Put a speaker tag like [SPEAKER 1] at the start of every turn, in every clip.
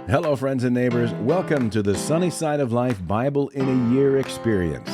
[SPEAKER 1] Hello, friends and neighbors. Welcome to the Sunny Side of Life Bible in a Year experience.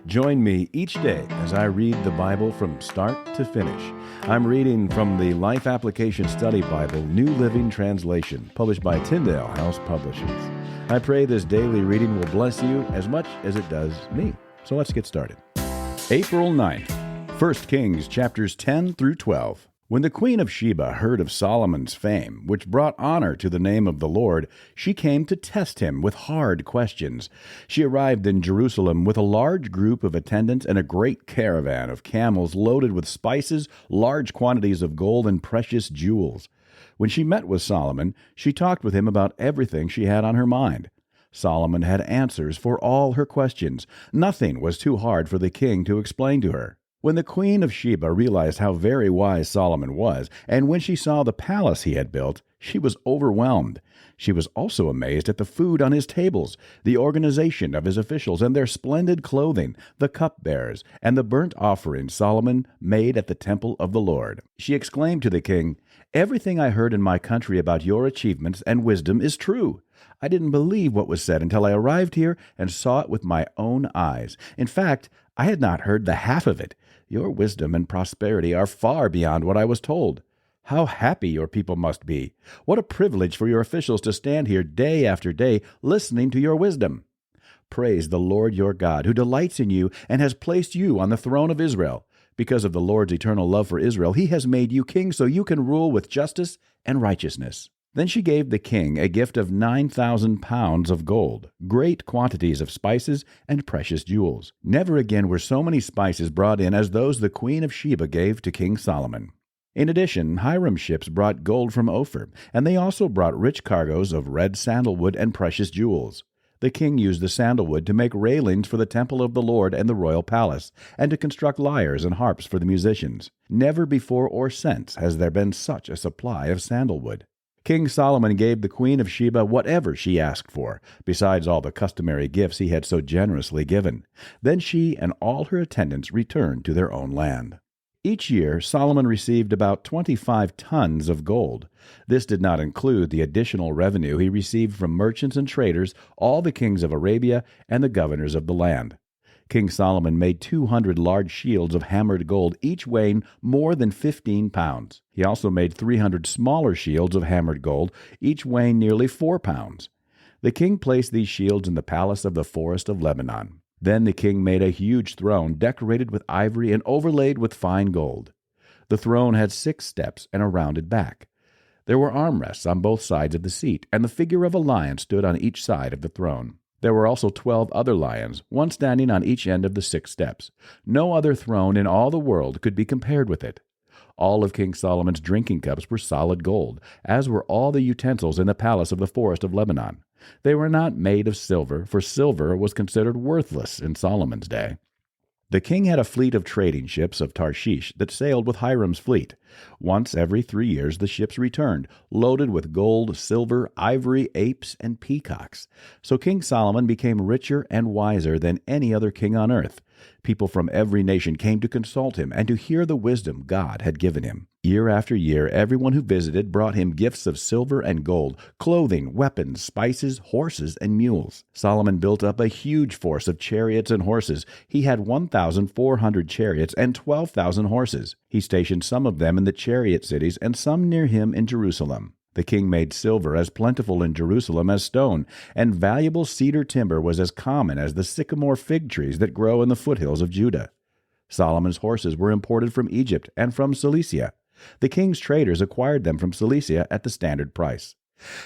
[SPEAKER 1] Join me each day as I read the Bible from start to finish. I'm reading from the Life Application Study Bible, New Living Translation, published by Tyndale House Publishers. I pray this daily reading will bless you as much as it does me. So let's get started. April 9th, 1 Kings chapters 10 through 12. When the Queen of Sheba heard of Solomon's fame, which brought honor to the name of the Lord, she came to test him with hard questions. She arrived in Jerusalem with a large group of attendants and a great caravan of camels loaded with spices, large quantities of gold, and precious jewels. When she met with Solomon, she talked with him about everything she had on her mind. Solomon had answers for all her questions. Nothing was too hard for the king to explain to her. When the Queen of Sheba realized how very wise Solomon was, and when she saw the palace he had built, she was overwhelmed. She was also amazed at the food on his tables, the organization of his officials, and their splendid clothing, the cupbearers, and the burnt offerings Solomon made at the temple of the Lord. She exclaimed to the king, "Everything I heard in my country about your achievements and wisdom is true. I didn't believe what was said until I arrived here and saw it with my own eyes. In fact, I had not heard the half of it. Your wisdom and prosperity are far beyond what I was told. How happy your people must be! What a privilege for your officials to stand here day after day listening to your wisdom. Praise the Lord your God, who delights in you and has placed you on the throne of Israel. Because of the Lord's eternal love for Israel, he has made you king so you can rule with justice and righteousness." Then she gave the king a gift of 9,000 pounds of gold, great quantities of spices, and precious jewels. Never again were so many spices brought in as those the Queen of Sheba gave to King Solomon. In addition, Hiram's ships brought gold from Ophir, and they also brought rich cargoes of red sandalwood and precious jewels. The king used the sandalwood to make railings for the temple of the Lord and the royal palace, and to construct lyres and harps for the musicians. Never before or since has there been such a supply of sandalwood. King Solomon gave the Queen of Sheba whatever she asked for, besides all the customary gifts he had so generously given. Then she and all her attendants returned to their own land. Each year, Solomon received about 25 tons of gold. This did not include the additional revenue he received from merchants and traders, all the kings of Arabia, and the governors of the land. King Solomon made 200 large shields of hammered gold, each weighing more than 15 pounds. He also made 300 smaller shields of hammered gold, each weighing nearly 4 pounds. The king placed these shields in the palace of the forest of Lebanon. Then the king made a huge throne decorated with ivory and overlaid with fine gold. The throne had 6 steps and a rounded back. There were armrests on both sides of the seat, and the figure of a lion stood on each side of the throne. There were also 12 other lions, one standing on each end of the 6 steps. No other throne in all the world could be compared with it. All of King Solomon's drinking cups were solid gold, as were all the utensils in the palace of the forest of Lebanon. They were not made of silver, for silver was considered worthless in Solomon's day. The king had a fleet of trading ships of Tarshish that sailed with Hiram's fleet. Once every 3 years the ships returned, loaded with gold, silver, ivory, apes, and peacocks. So King Solomon became richer and wiser than any other king on earth. People from every nation came to consult him and to hear the wisdom God had given him. Year after year, everyone who visited brought him gifts of silver and gold, clothing, weapons, spices, horses, and mules. Solomon built up a huge force of chariots and horses. He had 1,400 chariots and 12,000 horses. He stationed some of them in the chariot cities and some near him in Jerusalem. The king made silver as plentiful in Jerusalem as stone, and valuable cedar timber was as common as the sycamore fig trees that grow in the foothills of Judah. Solomon's horses were imported from Egypt and from Cilicia. The king's traders acquired them from Cilicia at the standard price.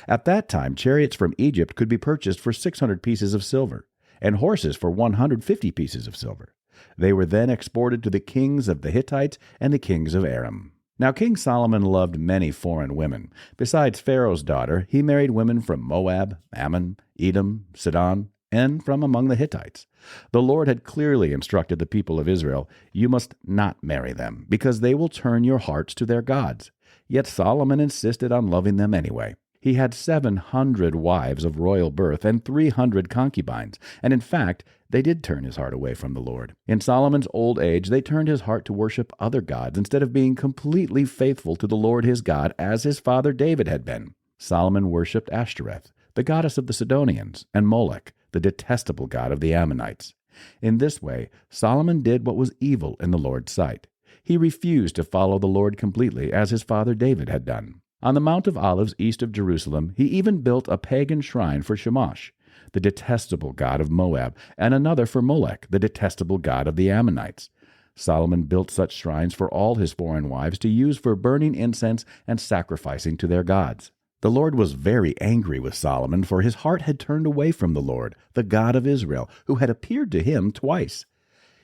[SPEAKER 1] At that time, chariots from Egypt could be purchased for 600 pieces of silver, and horses for 150 pieces of silver. They were then exported to the kings of the Hittites and the kings of Aram. Now King Solomon loved many foreign women. Besides Pharaoh's daughter, he married women from Moab, Ammon, Edom, Sidon, and from among the Hittites. The Lord had clearly instructed the people of Israel, "You must not marry them, because they will turn your hearts to their gods." Yet Solomon insisted on loving them anyway. He had 700 wives of royal birth and 300 concubines, and in fact, they did turn his heart away from the Lord. In Solomon's old age, they turned his heart to worship other gods instead of being completely faithful to the Lord his God as his father David had been. Solomon worshipped Ashtoreth, the goddess of the Sidonians, and Molech, the detestable god of the Ammonites. In this way, Solomon did what was evil in the Lord's sight. He refused to follow the Lord completely, as his father David had done. On the Mount of Olives east of Jerusalem, he even built a pagan shrine for Shamash, the detestable god of Moab, and another for Molech, the detestable god of the Ammonites. Solomon built such shrines for all his foreign wives to use for burning incense and sacrificing to their gods. The Lord was very angry with Solomon, for his heart had turned away from the Lord, the God of Israel, who had appeared to him twice.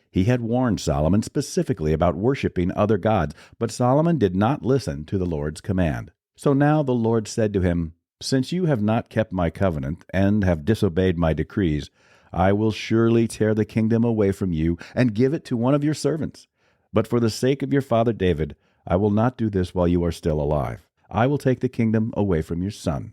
[SPEAKER 1] He had warned Solomon specifically about worshiping other gods, but Solomon did not listen to the Lord's command. So now the Lord said to him, "Since you have not kept my covenant and have disobeyed my decrees, I will surely tear the kingdom away from you and give it to one of your servants. But for the sake of your father David, I will not do this while you are still alive. I will take the kingdom away from your son.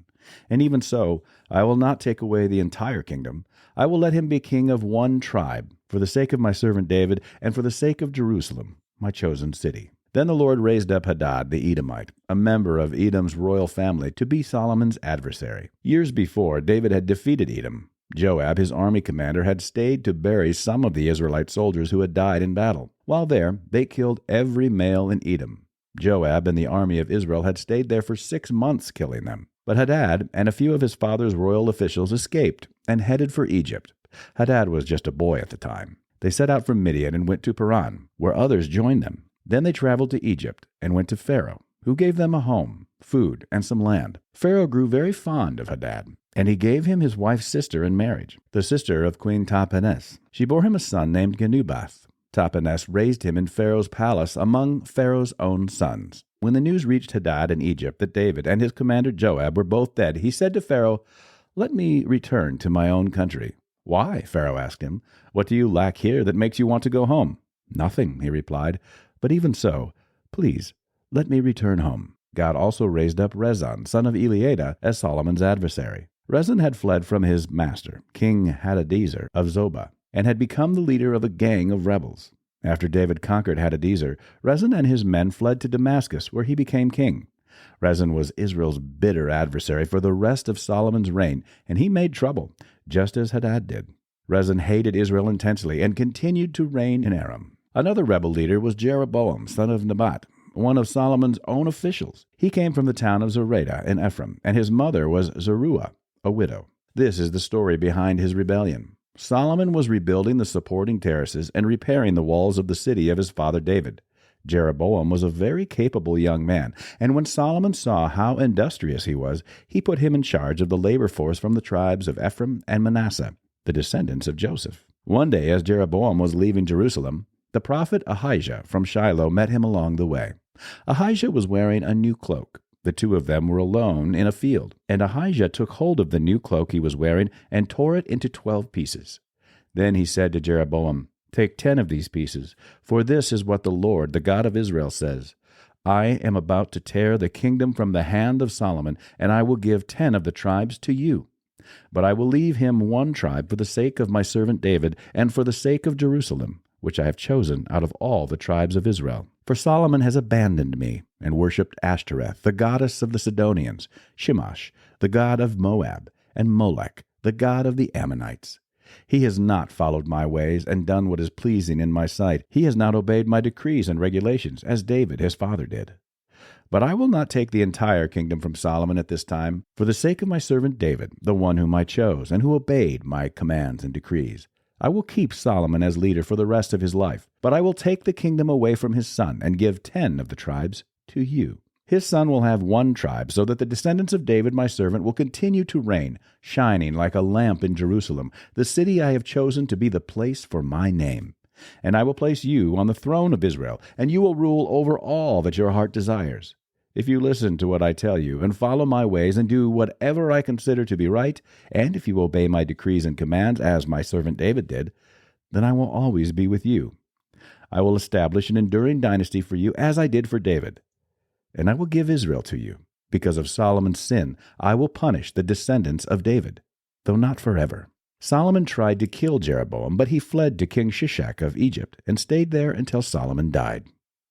[SPEAKER 1] And even so, I will not take away the entire kingdom. I will let him be king of one tribe, for the sake of my servant David and for the sake of Jerusalem, my chosen city." Then the Lord raised up Hadad the Edomite, a member of Edom's royal family, to be Solomon's adversary. Years before, David had defeated Edom. Joab, his army commander, had stayed to bury some of the Israelite soldiers who had died in battle. While there, they killed every male in Edom. Joab and the army of Israel had stayed there for 6 months, killing them. But Hadad and a few of his father's royal officials escaped and headed for Egypt. Hadad was just a boy at the time. They set out from Midian and went to Paran, where others joined them. Then they traveled to Egypt and went to Pharaoh, who gave them a home, food, and some land. Pharaoh grew very fond of Hadad, and he gave him his wife's sister in marriage, the sister of Queen Tahpenes. She bore him a son named Genubath. Tahpenes raised him in Pharaoh's palace among Pharaoh's own sons. When the news reached Hadad in Egypt that David and his commander Joab were both dead, he said to Pharaoh, "Let me return to my own country." "Why?" Pharaoh asked him. "What do you lack here that makes you want to go home?" "Nothing," he replied. "But even so, please, let me return home." God also raised up Rezon, son of Eliada, as Solomon's adversary. Rezon had fled from his master, King Hadadezer of Zobah, and had become the leader of a gang of rebels. After David conquered Hadadezer, Rezon and his men fled to Damascus, where he became king. Rezon was Israel's bitter adversary for the rest of Solomon's reign, and he made trouble, just as Hadad did. Rezon hated Israel intensely and continued to reign in Aram. Another rebel leader was Jeroboam, son of Nebat, one of Solomon's own officials. He came from the town of Zeredah in Ephraim, and his mother was Zeruiah, a widow. This is the story behind his rebellion. Solomon was rebuilding the supporting terraces and repairing the walls of the city of his father David. Jeroboam was a very capable young man, and when Solomon saw how industrious he was, he put him in charge of the labor force from the tribes of Ephraim and Manasseh, the descendants of Joseph. One day, as Jeroboam was leaving Jerusalem, the prophet Ahijah from Shiloh met him along the way. Ahijah was wearing a new cloak. The two of them were alone in a field, and Ahijah took hold of the new cloak he was wearing and tore it into 12 pieces. Then he said to Jeroboam, "Take 10 of these pieces, for this is what the Lord, the God of Israel, says. I am about to tear the kingdom from the hand of Solomon, and I will give 10 of the tribes to you. But I will leave him 1 tribe for the sake of my servant David and for the sake of Jerusalem, which I have chosen out of all the tribes of Israel. For Solomon has abandoned me and worshipped Ashtoreth, the goddess of the Sidonians, Shamash, the god of Moab, and Molech, the god of the Ammonites. He has not followed my ways and done what is pleasing in my sight. He has not obeyed my decrees and regulations, as David his father did. But I will not take the entire kingdom from Solomon at this time, for the sake of my servant David, the one whom I chose, and who obeyed my commands and decrees. I will keep Solomon as leader for the rest of his life, but I will take the kingdom away from his son and give 10 of the tribes to you. His son will have 1 tribe, so that the descendants of David my servant will continue to reign, shining like a lamp in Jerusalem, the city I have chosen to be the place for my name. And I will place you on the throne of Israel, and you will rule over all that your heart desires. If you listen to what I tell you, and follow my ways, and do whatever I consider to be right, and if you obey my decrees and commands, as my servant David did, then I will always be with you. I will establish an enduring dynasty for you, as I did for David. And I will give Israel to you. Because of Solomon's sin, I will punish the descendants of David, though not forever." Solomon tried to kill Jeroboam, but he fled to King Shishak of Egypt, and stayed there until Solomon died.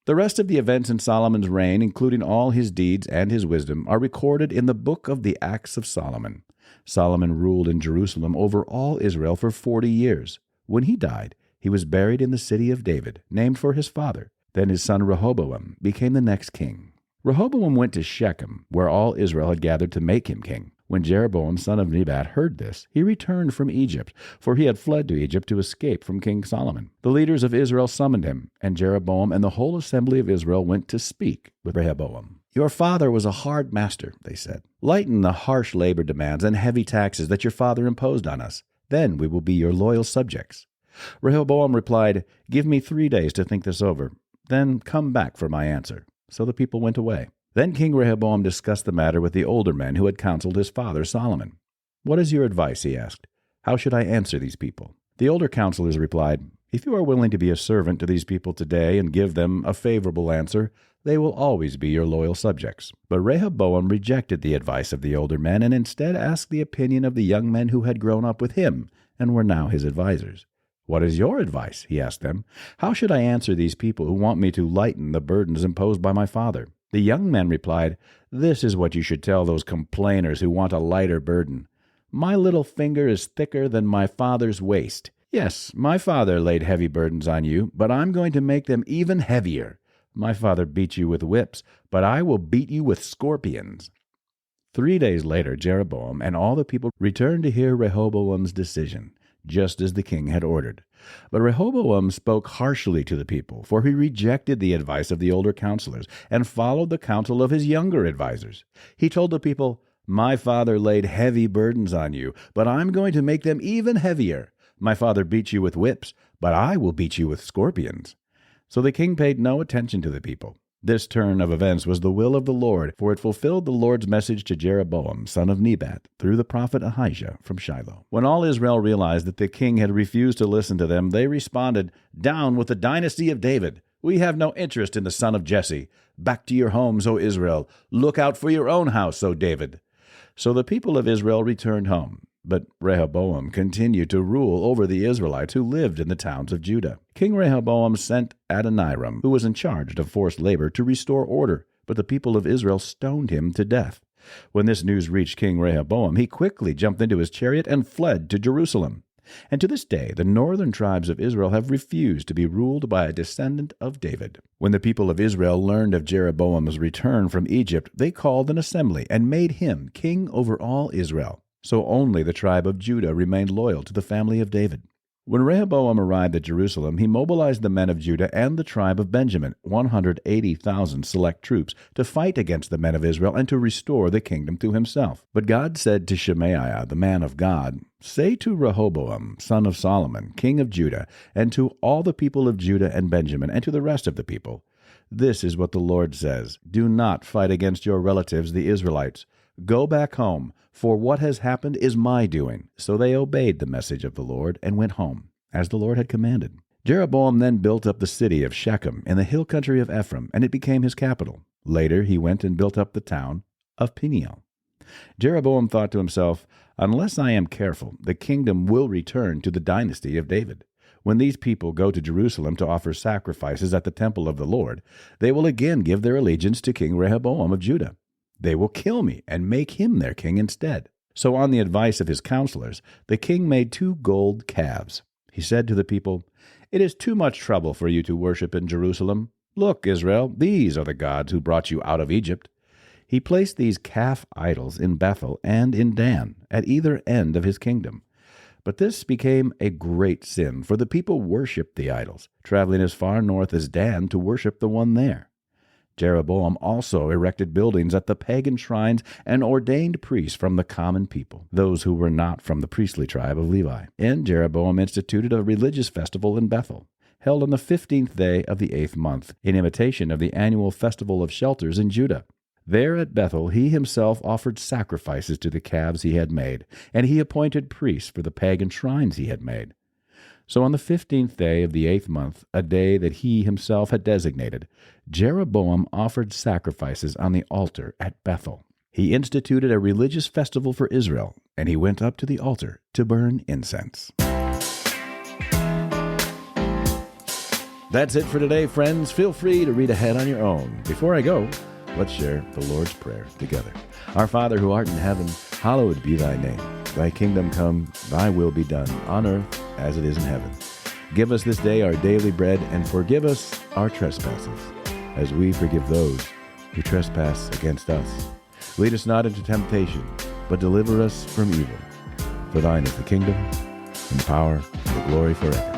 [SPEAKER 1] The rest of the events in Solomon's reign, including all his deeds and his wisdom, are recorded in the book of the Acts of Solomon. Solomon ruled in Jerusalem over all Israel for 40 years. When he died, he was buried in the city of David, named for his father. Then his son Rehoboam became the next king. Rehoboam went to Shechem, where all Israel had gathered to make him king. When Jeroboam son of Nebat heard this, he returned from Egypt, for he had fled to Egypt to escape from King Solomon. The leaders of Israel summoned him, and Jeroboam and the whole assembly of Israel went to speak with Rehoboam. "Your father was a hard master," they said. "Lighten the harsh labor demands and heavy taxes that your father imposed on us. Then we will be your loyal subjects." Rehoboam replied, "Give me 3 days to think this over. Then come back for my answer." So the people went away. Then King Rehoboam discussed the matter with the older men who had counseled his father Solomon. "What is your advice?" he asked. "How should I answer these people?" The older counselors replied, "If you are willing to be a servant to these people today and give them a favorable answer, they will always be your loyal subjects." But Rehoboam rejected the advice of the older men and instead asked the opinion of the young men who had grown up with him and were now his advisers. "What is your advice?" he asked them. "How should I answer these people who want me to lighten the burdens imposed by my father?" The young men replied, "This is what you should tell those complainers who want a lighter burden. My little finger is thicker than my father's waist. Yes, my father laid heavy burdens on you, but I'm going to make them even heavier. My father beat you with whips, but I will beat you with scorpions." 3 days later, Jeroboam and all the people returned to hear Rehoboam's decision, just as the king had ordered. But Rehoboam spoke harshly to the people, for he rejected the advice of the older counselors and followed the counsel of his younger advisers. He told the people, "My father laid heavy burdens on you, but I'm going to make them even heavier. My father beat you with whips, but I will beat you with scorpions." So the king paid no attention to the people. This turn of events was the will of the Lord, for it fulfilled the Lord's message to Jeroboam, son of Nebat, through the prophet Ahijah from Shiloh. When all Israel realized that the king had refused to listen to them, they responded, "Down with the dynasty of David! We have no interest in the son of Jesse. Back to your homes, O Israel! Look out for your own house, O David!" So the people of Israel returned home. But Rehoboam continued to rule over the Israelites who lived in the towns of Judah. King Rehoboam sent Adoniram, who was in charge of forced labor, to restore order, but the people of Israel stoned him to death. When this news reached King Rehoboam, he quickly jumped into his chariot and fled to Jerusalem. And to this day, the northern tribes of Israel have refused to be ruled by a descendant of David. When the people of Israel learned of Jeroboam's return from Egypt, they called an assembly and made him king over all Israel. So only the tribe of Judah remained loyal to the family of David. When Rehoboam arrived at Jerusalem, he mobilized the men of Judah and the tribe of Benjamin, 180,000 select troops, to fight against the men of Israel and to restore the kingdom to himself. But God said to Shemaiah, the man of God, "Say to Rehoboam, son of Solomon, king of Judah, and to all the people of Judah and Benjamin, and to the rest of the people, this is what the Lord says: Do not fight against your relatives, the Israelites. Go back home, for what has happened is my doing." So they obeyed the message of the Lord and went home, as the Lord had commanded. Jeroboam then built up the city of Shechem in the hill country of Ephraim, and it became his capital. Later he went and built up the town of Peniel. Jeroboam thought to himself, "Unless I am careful, the kingdom will return to the dynasty of David. When these people go to Jerusalem to offer sacrifices at the temple of the Lord, they will again give their allegiance to King Rehoboam of Judah. They will kill me and make him their king instead." So on the advice of his counselors, the king made 2 gold calves. He said to the people, "It is too much trouble for you to worship in Jerusalem. Look, Israel, these are the gods who brought you out of Egypt." He placed these calf idols in Bethel and in Dan, at either end of his kingdom. But this became a great sin, for the people worshipped the idols, traveling as far north as Dan to worship the one there. Jeroboam also erected buildings at the pagan shrines and ordained priests from the common people, those who were not from the priestly tribe of Levi. And Jeroboam instituted a religious festival in Bethel, held on the 15th day of the 8th month, in imitation of the annual festival of shelters in Judah. There at Bethel he himself offered sacrifices to the calves he had made, and he appointed priests for the pagan shrines he had made. So on the 15th day of the 8th month, a day that he himself had designated, Jeroboam offered sacrifices on the altar at Bethel. He instituted a religious festival for Israel, and he went up to the altar to burn incense. That's it for today, friends. Feel free to read ahead on your own. Before I go, let's share the Lord's Prayer together. Our Father who art in heaven, hallowed be thy name. Thy kingdom come, thy will be done, on earth as it is in heaven. Give us this day our daily bread, and forgive us our trespasses, as we forgive those who trespass against us. Lead us not into temptation, but deliver us from evil. For thine is the kingdom, and the power, and the glory forever.